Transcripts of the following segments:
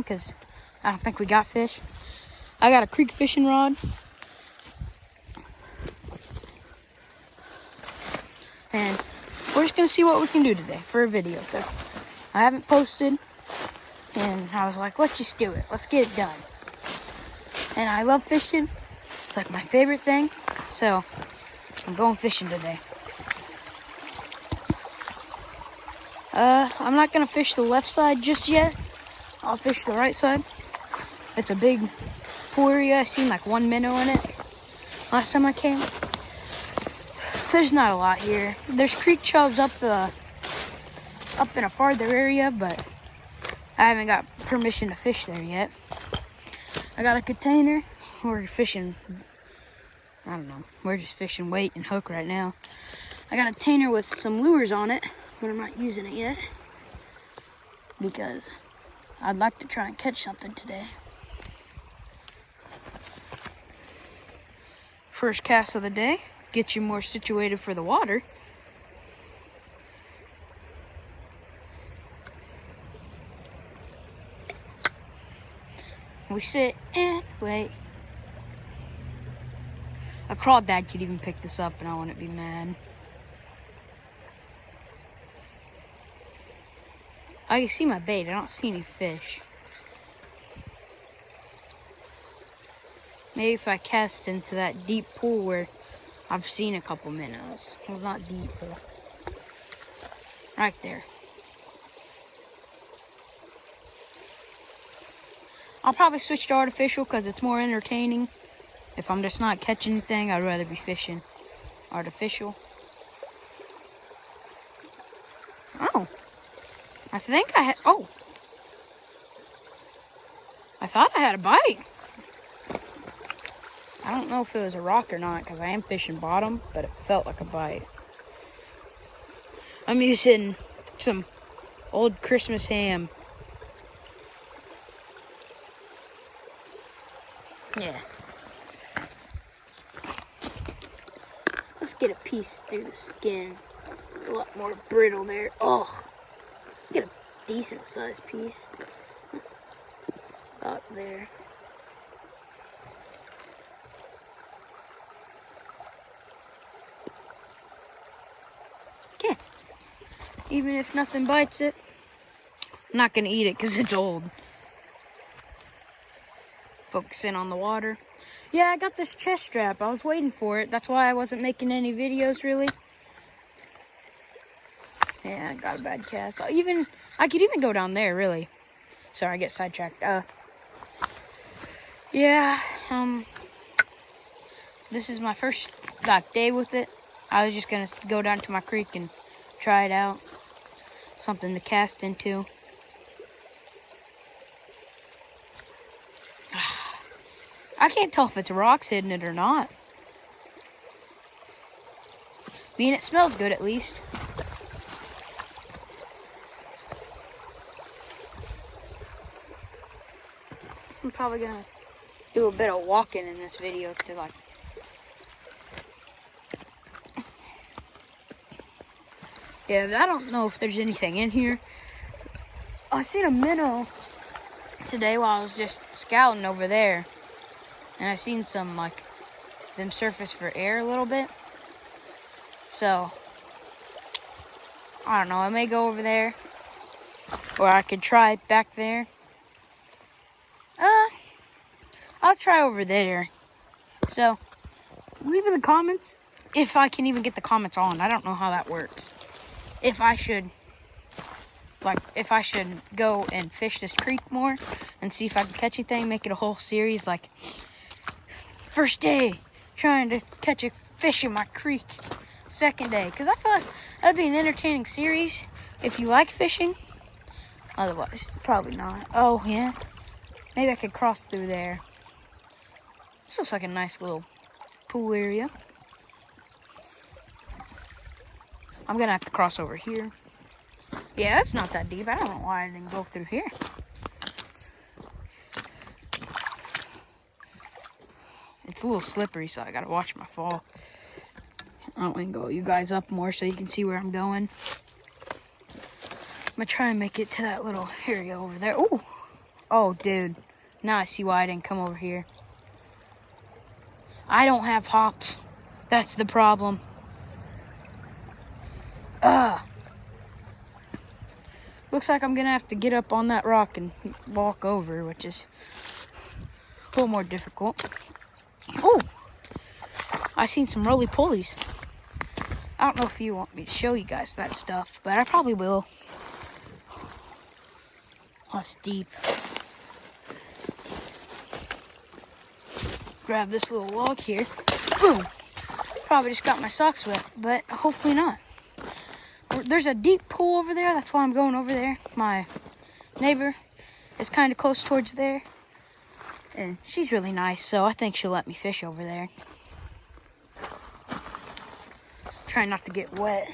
because I don't think we got fish. I got a creek fishing rod. And we're just going to see what we can do today for a video, because I haven't posted. And I was like, let's just do it. Let's get it done. And I love fishing. It's like my favorite thing. So I'm going fishing today. I'm not going to fish the left side just yet. I'll fish the right side. It's a big pool area. I seen like one minnow in it last time I came. There's not a lot here. There's creek chubs up in a farther area, but I haven't got permission to fish there yet. I got a container. We're fishing, I don't know. We're just fishing weight and hook right now. I got a container with some lures on it, but I'm not using it yet because I'd like to try and catch something today. First cast of the day. Get you more situated for the water. We sit and wait. A crawdad could even pick this up and I wouldn't be mad. I can see my bait. I don't see any fish. Maybe if I cast into that deep pool where I've seen a couple minnows. Well, not deep, but right there. I'll probably switch to artificial because it's more entertaining. If I'm just not catching anything, I'd rather be fishing artificial. Oh. I think I had, oh. I thought I had a bite. I don't know if it was a rock or not because I am fishing bottom, but it felt like a bite. I'm using some old Christmas ham. Yeah. Let's get a piece through the skin. It's a lot more brittle there. Oh, let's get a decent sized piece. About there. Okay. Even if nothing bites it, I'm not gonna eat it because it's old. Focusing on the water. Yeah, I got this chest strap. I was waiting for it. That's why I wasn't making any videos really. Yeah, I got a bad cast. I could even go down there really. Sorry, I get sidetracked. Yeah, this is my first day with it. I was just gonna go down to my creek and try it out. Something to cast into. I can't tell if it's rocks hitting it or not. I mean, it smells good at least. I'm probably gonna do a bit of walking in this video to like. Yeah, I don't know if there's anything in here. I seen a minnow today while I was just scouting over there. And I seen some, like, them surface for air a little bit. So, I don't know. I may go over there. Or I could try back there. I'll try over there. So, leave in the comments if I can even get the comments on. I don't know how that works. If I should go and fish this creek more and see if I can catch anything, make it a whole series like first day trying to catch a fish in my creek, second day, because I feel like that'd be an entertaining series if you like fishing. Otherwise, probably not. Oh yeah, maybe I could cross through there. This looks like a nice little pool area. I'm gonna have to cross over here. Yeah, that's not that deep. I don't know why I didn't go through here. It's a little slippery, so I gotta watch my fall. I don't want to go you guys up more so you can see where I'm going. I'm gonna try and make it to that little area over there. Oh, Oh, dude. Now I see why I didn't come over here. I don't have hops. That's the problem. Looks like I'm gonna have to get up on that rock and walk over, which is a little more difficult. Oh! I seen some roly-polies. I don't know if you want me to show you guys that stuff, but I probably will. That's deep. Grab this little log here. Boom! Probably just got my socks wet, but hopefully not. There's a deep pool over there. That's why I'm going over there. My neighbor is kind of close towards there. And she's really nice, so I think she'll let me fish over there. Trying not to get wet.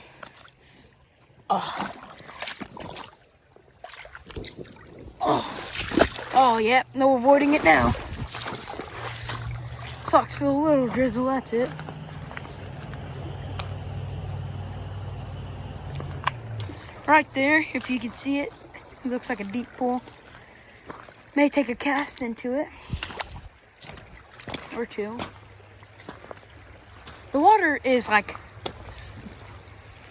Oh. Oh, yep. No avoiding it now. Socks feel a little drizzle, that's it. Right there, if you can see it, it looks like a deep pool. May take a cast into it. Or two. The water is like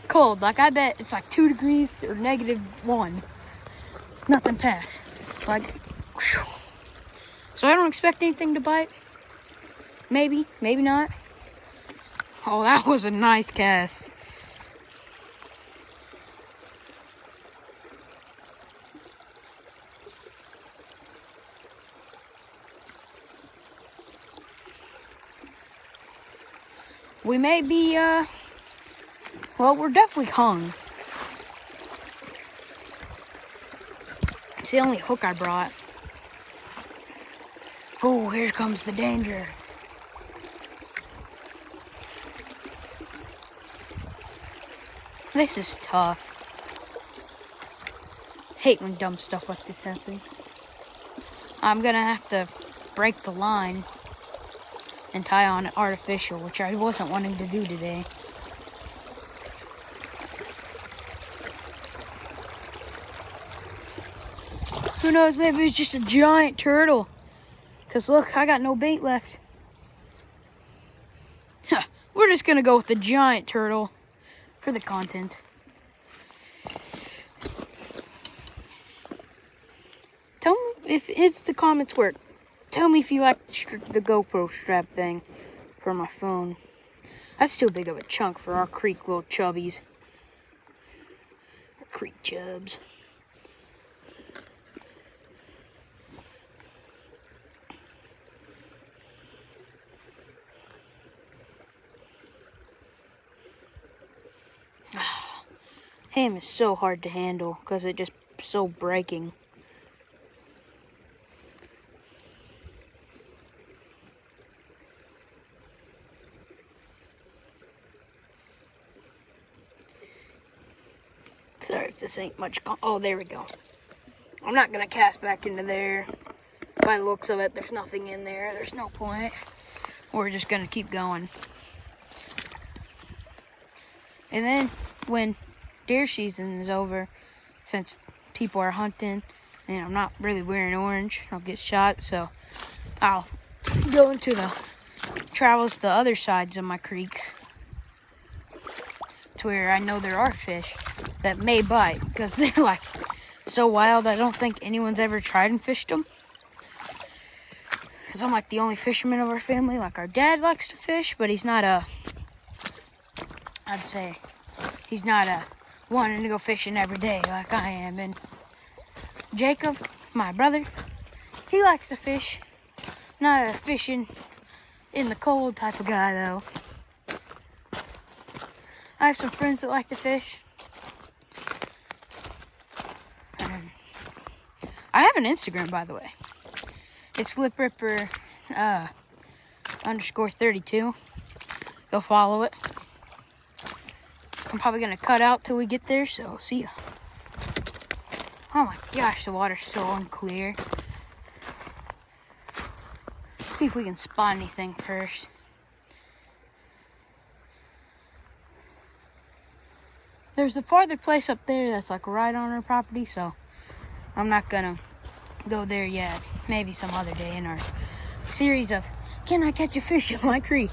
cold. Like I bet it's like 2 degrees or -1. Nothing past. Like, whew. So I don't expect anything to bite. Maybe, maybe not. Oh, that was a nice cast. We may be, well, we're definitely hung. It's the only hook I brought. Oh, here comes the danger. This is tough. Hate when dumb stuff like this happens. I'm gonna have to break the line and tie on an artificial, which I wasn't wanting to do today. Who knows, maybe it's just a giant turtle. Because look, I got no bait left. We're just gonna go with the giant turtle for the content. Tell me if the comments work. Tell me if you like the GoPro strap thing for my phone. That's too big of a chunk for our creek little chubbies. Our creek chubs. Ham is so hard to handle because it's just so breaking. Sorry if this ain't much. Oh, there we go. I'm not gonna cast back into there. By the looks of it, there's nothing in there. There's no point. We're just gonna keep going. And then when deer season is over, since people are hunting and I'm not really wearing orange, I'll get shot, so I'll go into the travels the other sides of my creeks to where I know there are fish that may bite, because they're like so wild. I don't think anyone's ever tried and fished them, because I'm like the only fisherman of our family. Like our dad likes to fish, but he's not I'd say he's not wanting to go fishing every day like I am. And Jacob, my brother, he likes to fish. Not a fishing in the cold type of guy, though. I have some friends that like to fish. I have an Instagram, by the way. It's lipripper _32. Go follow it. I'm probably gonna cut out till we get there, so see ya. Oh my gosh, the water's so unclear. See if we can spot anything first. There's a farther place up there that's like right on our property, so I'm not gonna go there yet. Maybe some other day in our series of Can I Catch a Fish in My Creek?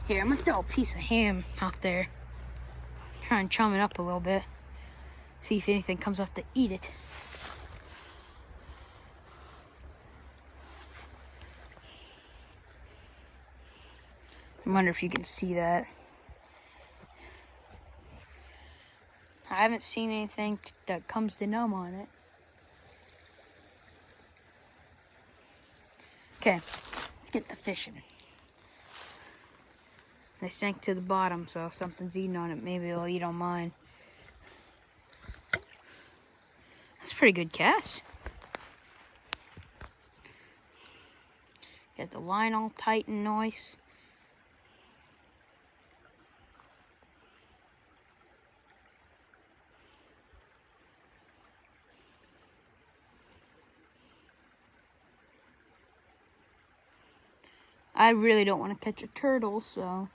Here, I'm gonna throw a piece of ham out there. Try and chum it up a little bit. See if anything comes up to eat it. I wonder if you can see that. I haven't seen anything that comes to numb on it. Okay, let's get the fishing. They sank to the bottom, so if something's eating on it, maybe it'll eat on mine. That's a pretty good cast. Got the line all tight and nice. I really don't want to catch a turtle, so...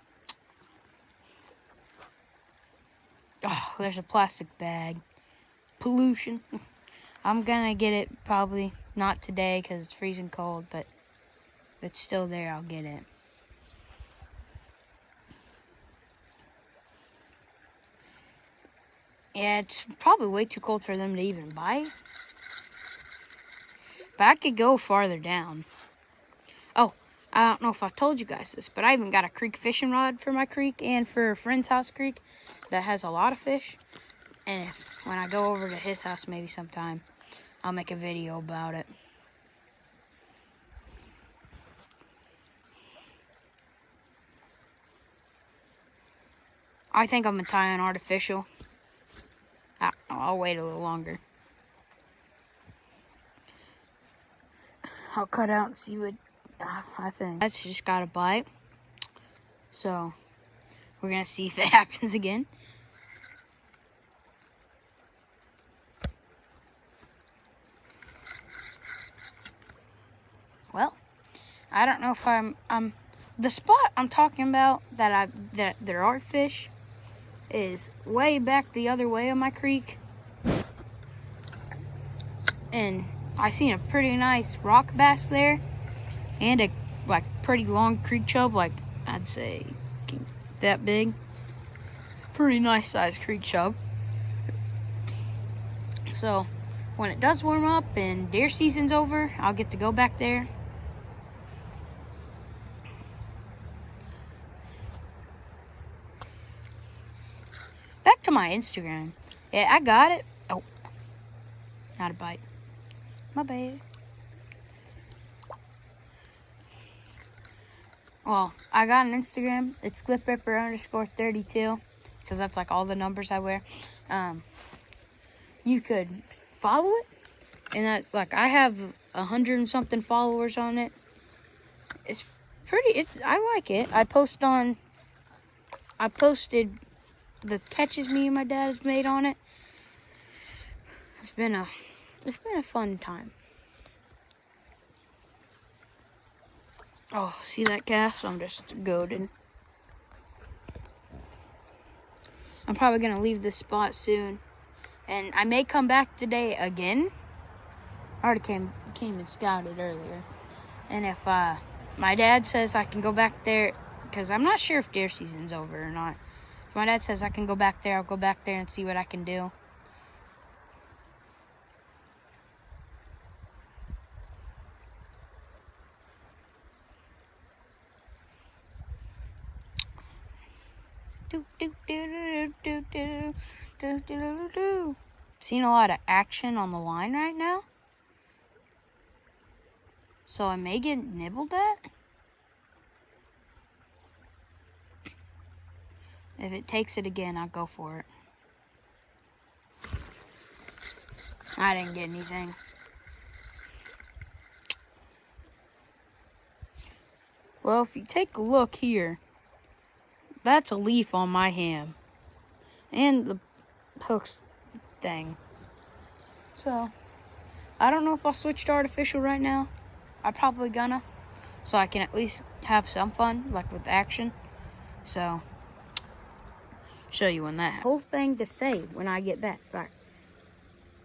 Oh, there's a plastic bag. Pollution. I'm gonna get it probably not today because it's freezing cold, but if it's still there, I'll get it. Yeah, it's probably way too cold for them to even bite. But I could go farther down. Oh, I don't know if I told you guys this, but I even got a creek fishing rod for my creek and for a friend's house creek that has a lot of fish. And when I go over to his house maybe sometime, I'll make a video about it. I think I'm gonna tie an artificial. I'll wait a little longer. I'll cut out and see what I think. That's just got a bite. So we're gonna see if it happens again. Well, I don't know if I'm the spot I'm talking about that there are fish is way back the other way on my creek. And I seen a pretty nice rock bass there and a pretty long creek chub, like I'd say that big. Pretty nice sized creek chub. So when it does warm up and deer season's over, I'll get to go back there. Back to my Instagram. Yeah, I got it. Oh, not a bite. My bad. Well, I got an Instagram. It's clipripper_32 because that's like all the numbers I wear. You could follow it, and that I have 100 and something followers on it. It's pretty. I like it. I posted the catches me and my dad has made on it. It's been a fun time. Oh, see that cast? I'm just goated. I'm probably gonna leave this spot soon, and I may come back today again. I already came and scouted earlier, and if my dad says I can go back there, because I'm not sure if deer season's over or not. If my dad says I can go back there, I'll go back there and see what I can do. Seeing a lot of action on the line right now, so I may get nibbled at. If it takes it again, I'll go for it. I didn't get anything. Well, if you take a look here, that's a leaf on my ham. And the hooks thing. So, I don't know if I'll switch to artificial right now. I'm probably gonna. So I can at least have some fun, like with action. So, show you when that whole thing to say when I get back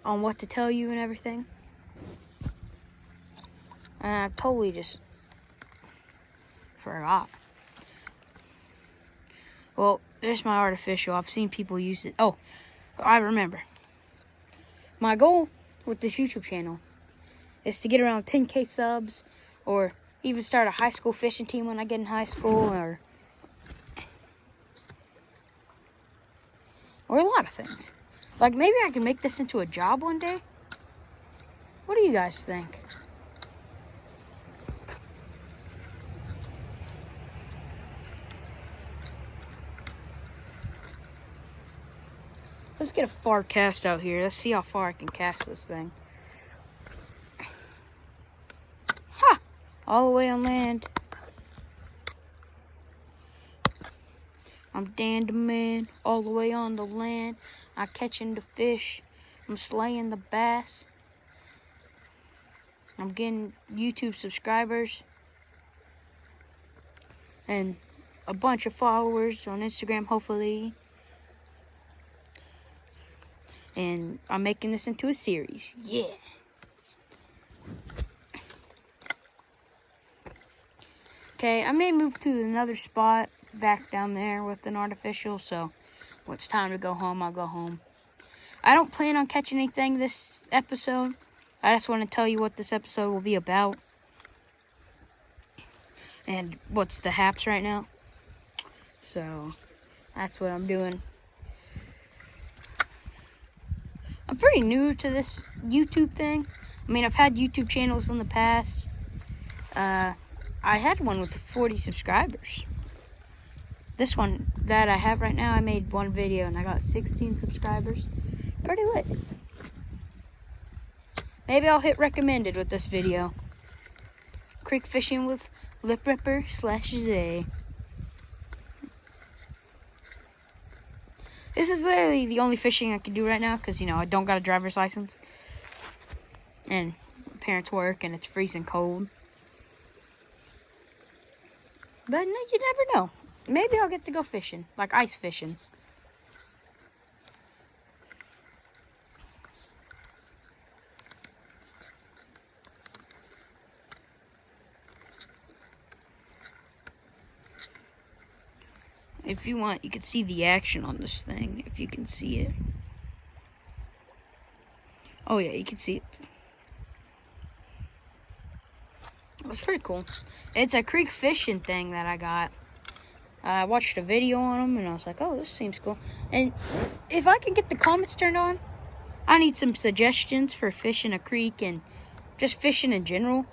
on what to tell you and everything. And I totally just forgot. Well, there's my artificial. I've seen people use it. Oh, I remember. My goal with this YouTube channel is to get around 10K subs, or even start a high school fishing team when I get in high school, or a lot of things. Like, maybe I can make this into a job one day. What do you guys think? Let's get a far cast out here. Let's see how far I can cast this thing. Ha! All the way on land. I'm Dan the man, all the way on the land. I'm catching the fish. I'm slaying the bass. I'm getting YouTube subscribers. And a bunch of followers on Instagram, hopefully. And I'm making this into a series. Yeah. Okay, I may move to another spot back down there with an artificial, so when it's time to go home, I'll go home. I don't plan on catching anything this episode. I just want to tell you what this episode will be about. And what's the haps right now. So, that's what I'm doing. I'm pretty new to this YouTube thing. I mean, I've had YouTube channels in the past. I had one with 40 subscribers. This one that I have right now, I made one video and I got 16 subscribers. Pretty lit. Maybe I'll hit recommended with this video. Creek fishing with Lip Ripper /Zay. This is literally the only fishing I can do right now because, you know, I don't got a driver's license. And my parents work and it's freezing cold. But no, you never know. Maybe I'll get to go fishing, like ice fishing. If you want, you can see the action on this thing, if you can see it. Oh yeah, you can see it. It's pretty cool. It's a creek fishing thing that I got. I watched a video on them, and I was like, oh, this seems cool. And if I can get the comments turned on, I need some suggestions for fishing a creek and just fishing in general.